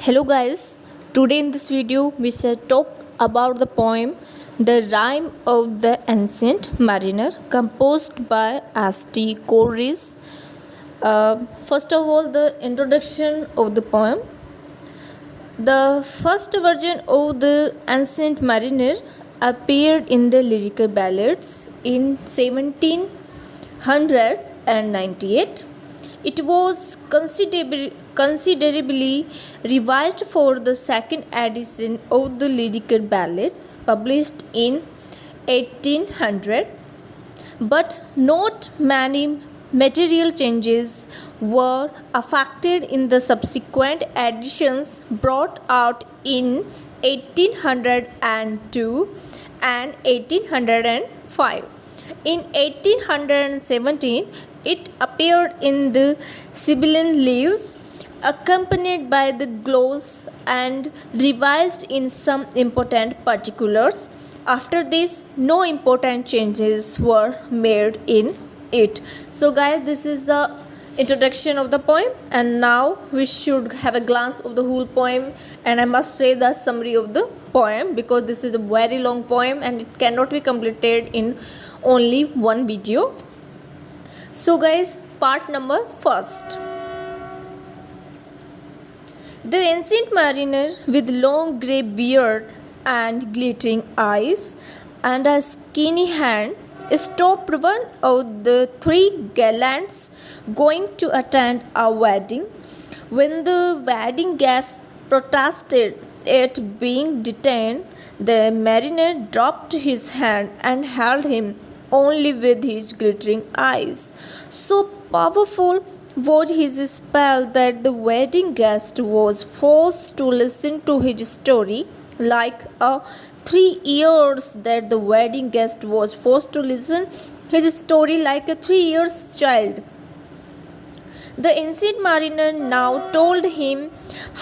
Hello guys, today in this video we shall talk about the poem The Rime of the Ancient Mariner composed by S.T. Coleridge. First of all, the introduction of the poem. The first version of the Ancient Mariner appeared in the lyrical ballads in 1798. It was considerably revised for the second edition of the lyrical ballad published in 1800, but not many material changes were affected in the subsequent editions brought out in 1802 and 1805. In 1817, it appeared in the Sibylline Leaves, accompanied by the gloss and revised in some important particulars. After this, no important changes were made in it. So guys, this is the introduction of the poem, and now we should have a glance of the whole poem, and I must say the summary of the poem because this is a very long poem and it cannot be completed in only one video. So guys, part number first. The ancient mariner with long grey beard and glittering eyes and a skinny hand stopped one of the three gallants going to attend a wedding. When the wedding guests protested at being detained, the mariner dropped his hand and held him only with his glittering eyes. So powerful was his spell that the wedding guest was forced to listen to his story like a 3 years that the wedding guest was forced to listen his story like a 3 years child. The ancient mariner now told him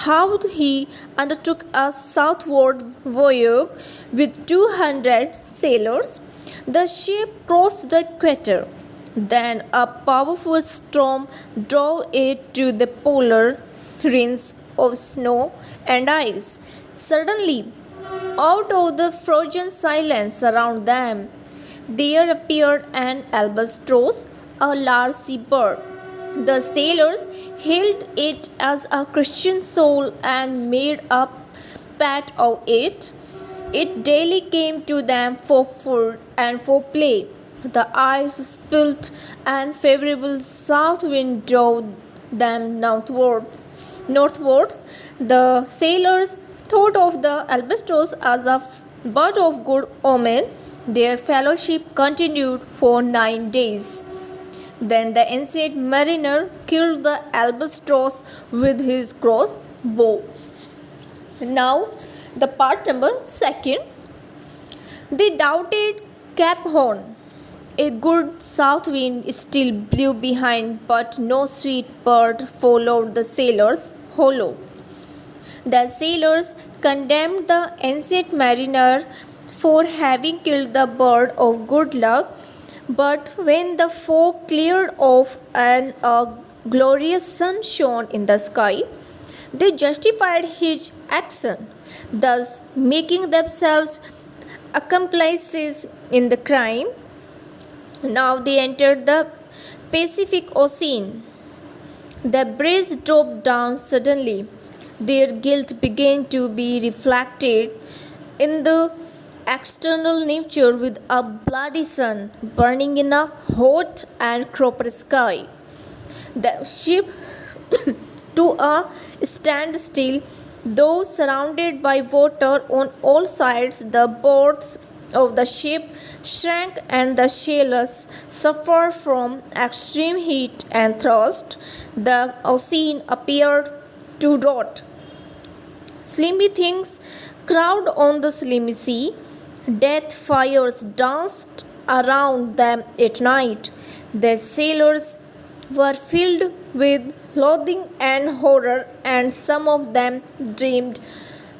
how he undertook a southward voyage with 200 sailors. The ship crossed the equator. Then a powerful storm drove it to the polar regions of snow and ice. Suddenly, out of the frozen silence around them, there appeared an albatross, a large seabird. The sailors hailed it as a Christian soul and made a pet of it. It daily came to them for food and for play. The ice split and favorable south wind drove them northwards. The sailors thought of the albatross as a bird of good omen. Their fellowship continued for 9 days. Then the ancient mariner killed the albatross with his crossbow. Now, the part number second. They doubted Cape Horn. A good south wind still blew behind, but no sweet bird followed the sailors' hollow. The sailors condemned the ancient mariner for having killed the bird of good luck, but when the fog cleared off and a glorious sun shone in the sky, they justified his action, thus making themselves accomplices in the crime. Now they entered the Pacific Ocean. The bridge dropped down suddenly. Their guilt began to be reflected in the external nature with a bloody sun burning in a hot and copper sky. The ship to a standstill, though surrounded by water on all sides, the boards of the ship shrank and the sailors suffered from extreme heat and thirst. The ocean appeared to rot. Slimy things crowded on the slimy sea. Death fires danced around them at night. The sailors were filled with loathing and horror, and some of them dreamed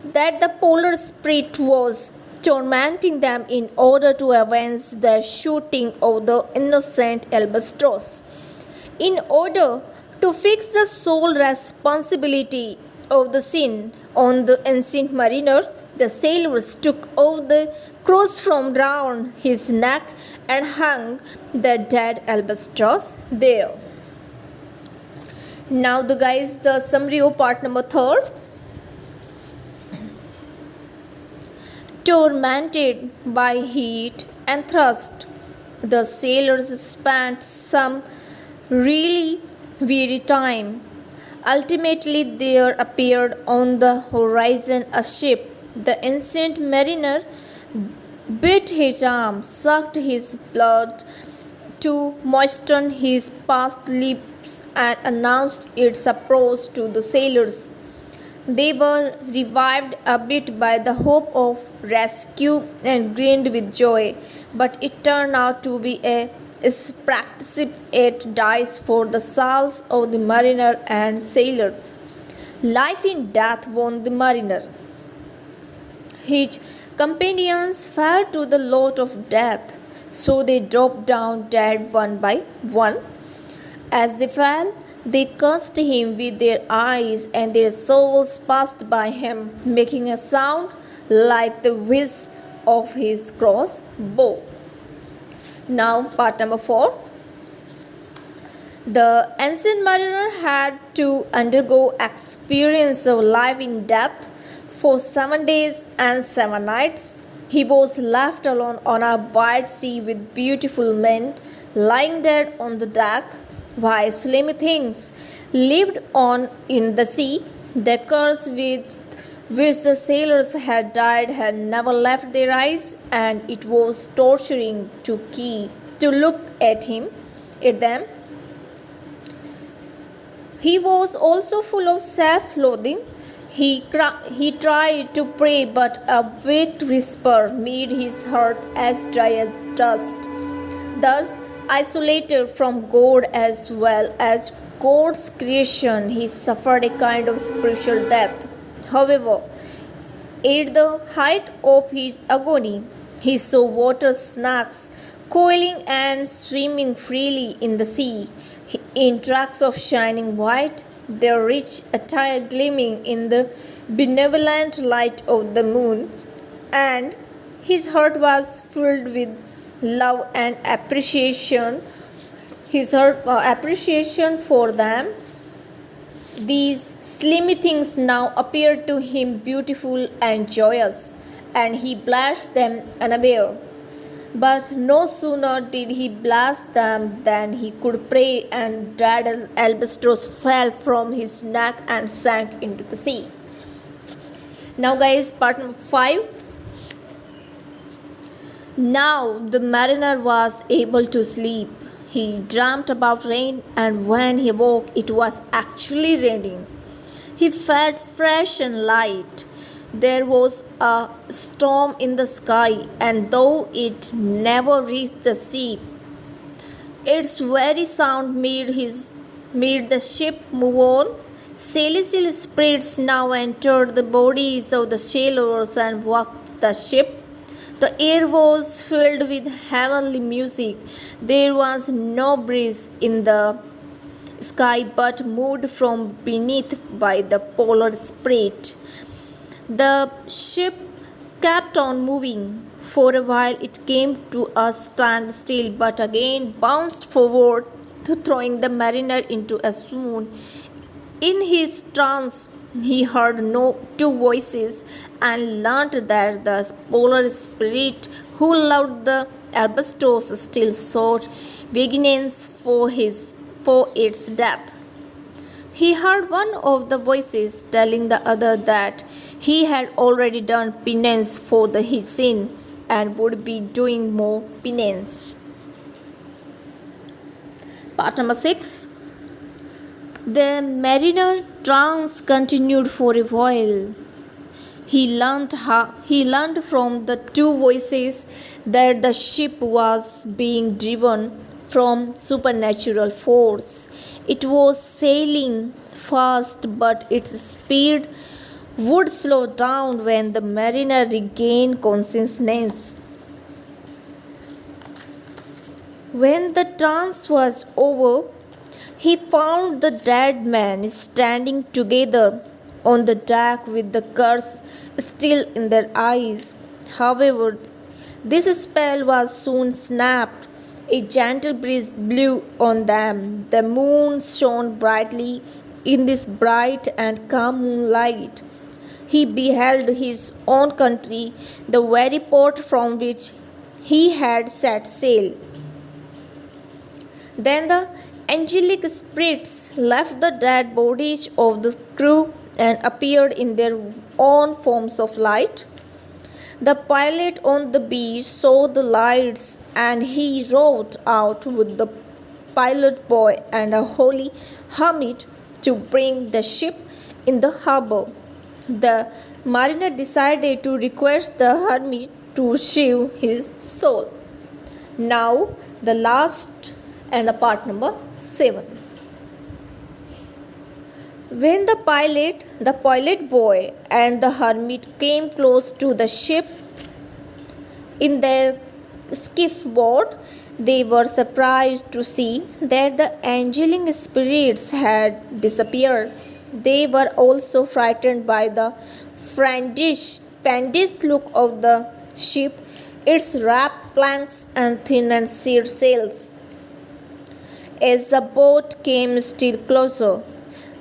that the polar spirit was tormenting them in order to avenge the shooting of the innocent albatross. In order to fix the sole responsibility of the scene on the ancient mariner, the sailors took off the cross from round his neck and hung the dead albatross there. Now, the summary of part number third. Tormented by heat and thirst, the sailors spent some really weary time. Ultimately, there appeared on the horizon a ship. The ancient mariner bit his arm, sucked his blood to moisten his parched lips, and announced its approach to the sailors. They were revived a bit by the hope of rescue and grinned with joy, but it turned out to be a practice at dice for the souls of the mariner and sailors. Life in death won the mariner. His companions fell to the lot of death, so they dropped down dead one by one. As they fell, they cursed him with their eyes, and their souls passed by him, making a sound like the whiz of his crossbow. Now, part number 4. The ancient mariner had to undergo experience of life in death for 7 days and 7 nights. He was left alone on a wide sea with beautiful men lying dead on the deck, while slimy things lived on in the sea. The curse with which the sailors had died had never left their eyes, and it was torturing to look at them. He was also full of self-loathing. He tried to pray, but a wet whisper made his heart as dry as dust. Thus, isolated from God as well as God's creation, he suffered a kind of spiritual death. However, at the height of his agony, he saw water snakes coiling and swimming freely in the sea, in tracks of shining white, their rich attire gleaming in the benevolent light of the moon, and his heart was filled with love and appreciation. His heart appreciation for them. These slimy things now appeared to him beautiful and joyous, and he blessed them unaware. But no sooner did he bless them than he could pray, and dead albatross fell from his neck and sank into the sea. Now, part number 5. Now the mariner was able to sleep. He dreamt about rain, and when he woke, it was actually raining. He felt fresh and light. There was a storm in the sky, and though it never reached the sea, its very sound made the ship move on. Celestial spirits now entered the bodies of the sailors and walked the ship. The air was filled with heavenly music. There was no breeze in the sky, but moved from beneath by the polar spirit. The ship kept on moving. For a while it came to a standstill, but again bounced forward, throwing the mariner into a swoon. In his trance, he heard two voices, and learnt that the polar spirit who loved the albatross still sought vengeance for its death. He heard one of the voices telling the other that he had already done penance for his sin and would be doing more penance. Part number 6. The mariner trance continued for a while. He learned from the two voices that the ship was being driven from supernatural force. It was sailing fast, but its speed would slow down when the mariner regained consciousness. When the trance was over, he found the dead men standing together on the deck with the curse still in their eyes. However, this spell was soon snapped. A gentle breeze blew on them. The moon shone brightly in this bright and calm moonlight. He beheld his own country, the very port from which he had set sail. Then the angelic spirits left the dead bodies of the crew and appeared in their own forms of light. The pilot on the beach saw the lights and he rowed out with the pilot boy and a holy hermit to bring the ship in the harbor. The mariner decided to request the hermit to save his soul. Now, the last and the part number 7. When the pilot boy, and the hermit came close to the ship in their skiff boat, they were surprised to see that the angelic spirits had disappeared. They were also frightened by the fiendish look of the ship, its wrapped planks and thin and sheer sails. As the boat came still closer,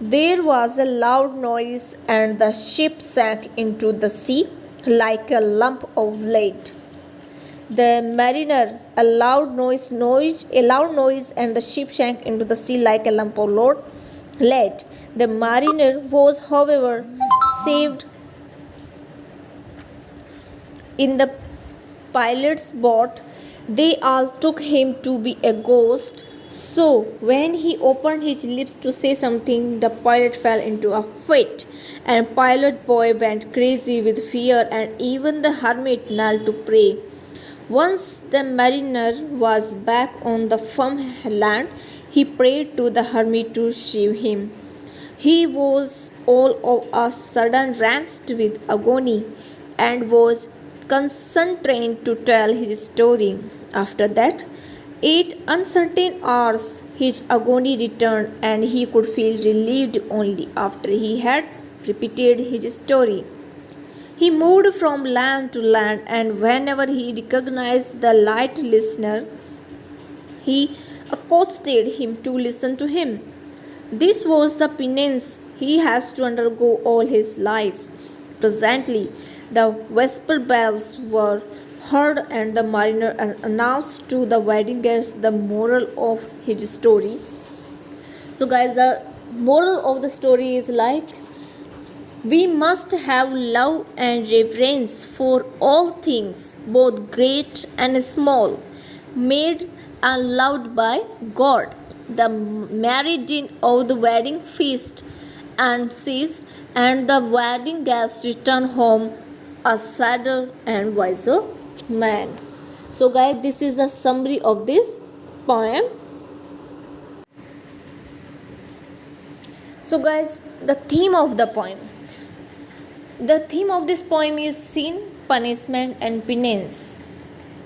there was a loud noise and the ship sank into the sea like a lump of lead. The mariner, a loud noise, and the ship sank into the sea like a lump of lead. The mariner was, however, saved in the pilot's boat. They all took him to be a ghost. So, when he opened his lips to say something, the pilot fell into a fit, and pilot boy went crazy with fear, and even the hermit knelt to pray. Once the mariner was back on the firm land, he prayed to the hermit to save him. He was all of a sudden wrenched with agony and was constrained to tell his story. After that, 8 uncertain hours, his agony returned, and he could feel relieved only after he had repeated his story. He moved from land to land, and whenever he recognized the light listener, he accosted him to listen to him. This was the penance he has to undergo all his life. Presently, the vesper bells were heard, and the mariner announced to the wedding guests the moral of his story. So, guys, the moral of the story is like we must have love and reverence for all things, both great and small, made and loved by God. The married din of the wedding feast and ceased, and the wedding guests returned home a sadder and wiser man. So, guys, this is a summary of this poem. So, guys, the theme of the poem. The theme of this poem is sin, punishment, and penance.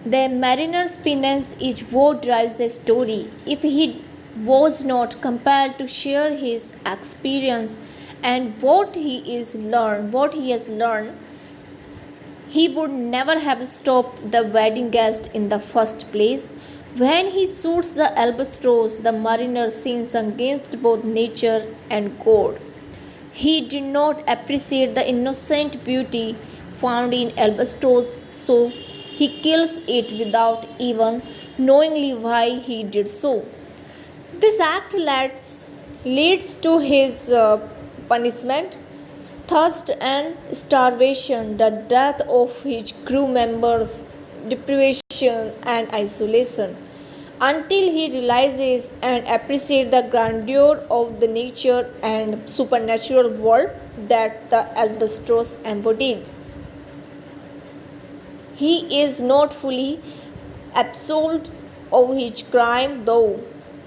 The mariner's penance is what drives the story. If he was not compelled to share his experience and what he has learned, he would never have stopped the wedding guest in the first place. When he shoots the albatross, the mariner sins against both nature and God. He did not appreciate the innocent beauty found in albatross, so he kills it without even knowingly why he did so. This act leads to his punishment, thirst and starvation, the death of his crew members, deprivation and isolation, until he realizes and appreciates the grandeur of the nature and supernatural world that the albatross embodied. He is not fully absolved of his crime, though,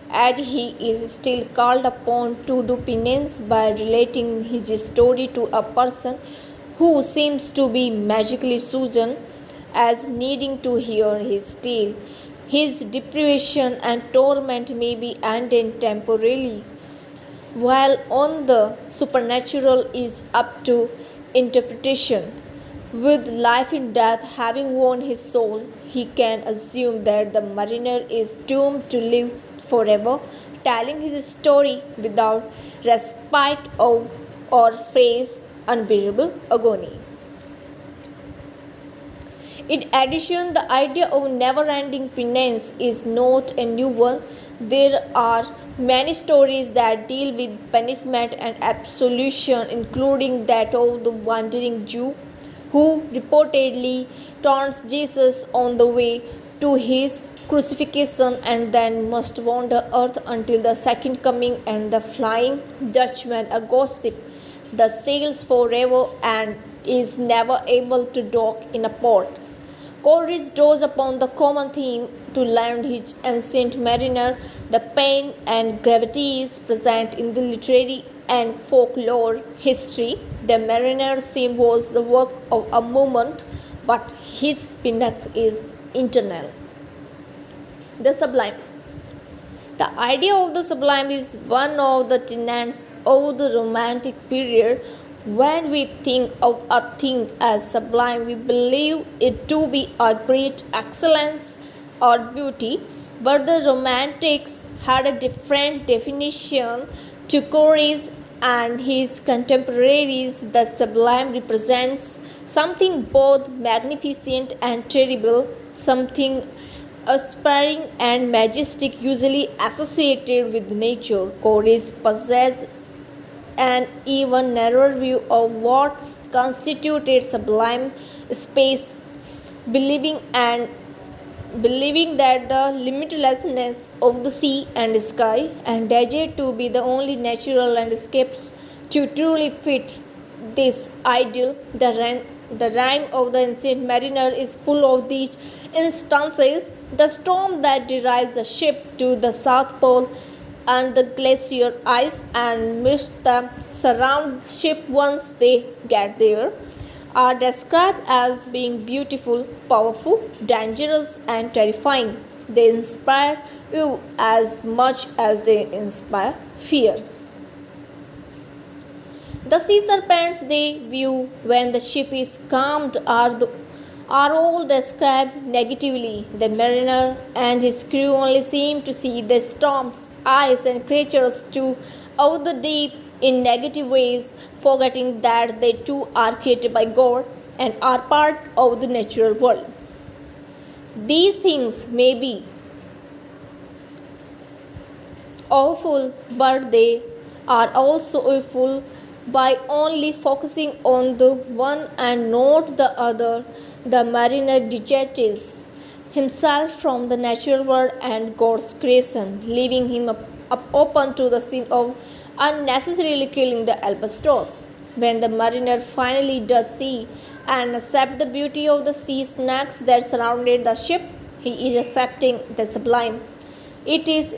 as he is still called upon to do penance by relating his story to a person who seems to be magically chosen as needing to hear his tale. His deprivation and torment may be ended temporarily while on the supernatural is up to interpretation. With life and death having won his soul, he can assume that the mariner is doomed to live forever, telling his story without respite or face unbearable agony. In addition, the idea of never ending penance is not a new one. There are many stories that deal with punishment and absolution, including that of the wandering Jew who reportedly taunts Jesus on the way to his crucifixion and then must wander earth until the second coming, and the Flying Dutchman, a gossip that sails forever and is never able to dock in a port. Coleridge draws upon the common theme to land his ancient mariner. The pain and gravities present in the literary and folklore history. The mariner's scene was the work of a moment, but his pinnacle is internal. The sublime. The idea of the sublime is one of the tenets of the Romantic period. When we think of a thing as sublime, we believe it to be a great excellence or beauty, but the Romantics had a different definition. To Coleridge and his contemporaries, the sublime represents something both magnificent and terrible, something aspiring and majestic, usually associated with nature. Coleridge possessed an even narrower view of what constituted sublime space, believing and believing that the limitlessness of the sea and sky and desert to be the only natural landscapes to truly fit this ideal. The rhyme of the ancient mariner is full of these instances. The storm that drives the ship to the South Pole and the glacier ice and mist that surround the ship once they get there are described as being beautiful, powerful, dangerous, and terrifying. They inspire you as much as they inspire fear. The sea serpents they view when the ship is calmed are all described negatively. The mariner and his crew only seem to see the storms, ice, and creatures too out the deep in negative ways, forgetting that they too are created by God and are part of the natural world. These things may be awful, but they are also awful by only focusing on the one and not the other. The mariner detaches himself from the natural world and God's creation, leaving him up open to the sin of unnecessarily killing the albatross. When the mariner finally does see and accept the beauty of the sea snacks that surrounded the ship, he is accepting the sublime. It is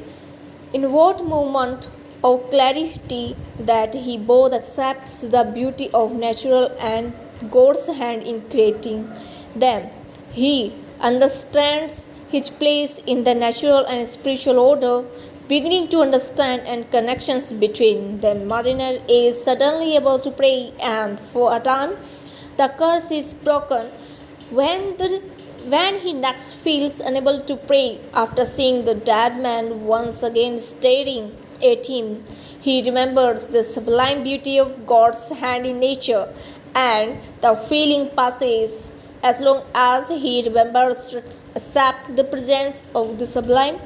in what moment of clarity that he both accepts the beauty of natural and God's hand in creating them. He understands his place in the natural and spiritual order, beginning to understand and connections between them. Mariner is suddenly able to pray, and for a time the curse is broken. When he next feels unable to pray after seeing the dead man once again staring at him, he remembers the sublime beauty of God's hand in nature, and the feeling passes. As long as he remembers to accept the presence of the sublime,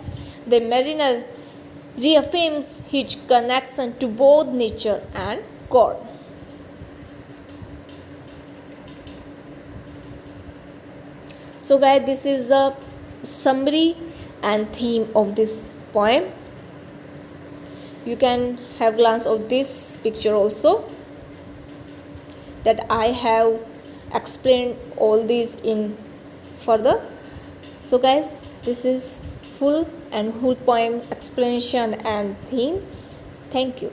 the mariner reaffirms his connection to both nature and God. So, guys, this is the summary and theme of this poem. You can have glance of this picture also, that I have explained all these in further. So, guys, this is full and whole poem explanation and theme. Thank you.